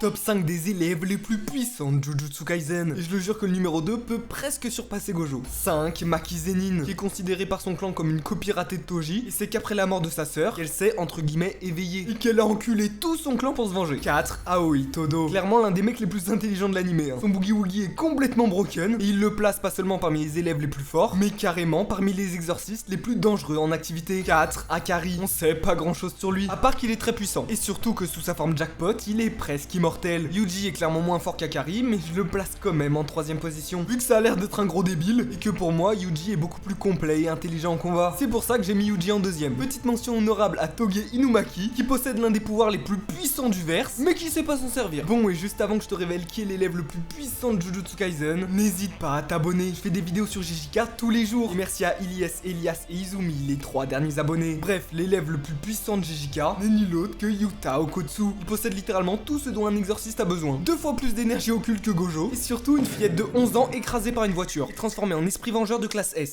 Top 5 des élèves les plus puissants de Jujutsu Kaisen. Et je le jure que le numéro 2 peut presque surpasser Gojo. 5. Maki Zenin, qui est considéré par son clan comme une copie ratée de Toji. Et c'est qu'après la mort de sa sœur, qu'elle s'est entre guillemets éveillée. Et qu'elle a enculé tout son clan pour se venger. 4. Aoi Todo, clairement l'un des mecs les plus intelligents de l'anime. Son boogie woogie est complètement broken. Et il le place pas seulement parmi les élèves les plus forts, mais carrément parmi les exorcistes les plus dangereux en activité. 4. Akari, on sait pas grand chose sur lui, à part qu'il est très puissant. Et surtout que sous sa forme jackpot, il est presque immortel. Yuji est clairement moins fort qu'Akari, mais je le place quand même en 3ème position, vu que ça a l'air d'être un gros débile, et que pour moi, Yuji est beaucoup plus complet et intelligent en combat. C'est pour ça que j'ai mis Yuji en 2ème. Petite mention honorable à Toge Inumaki, qui possède l'un des pouvoirs les plus puissants du verse, mais qui sait pas s'en servir. Bon, et juste avant que je te révèle qui est l'élève le plus puissant de Jujutsu Kaisen, n'hésite pas à t'abonner, je fais des vidéos sur JJK tous les jours. Et merci à Ilyes, Elias et Izumi, les 3 derniers abonnés. Bref, l'élève le plus puissant de JJK n'est ni l'autre que Yuta Okotsu. Il possède littéralement tout ce dont un exorciste a besoin. 2 fois plus d'énergie occulte que Gojo, et surtout une fillette de 11 ans écrasée par une voiture, et transformée en esprit vengeur de classe S.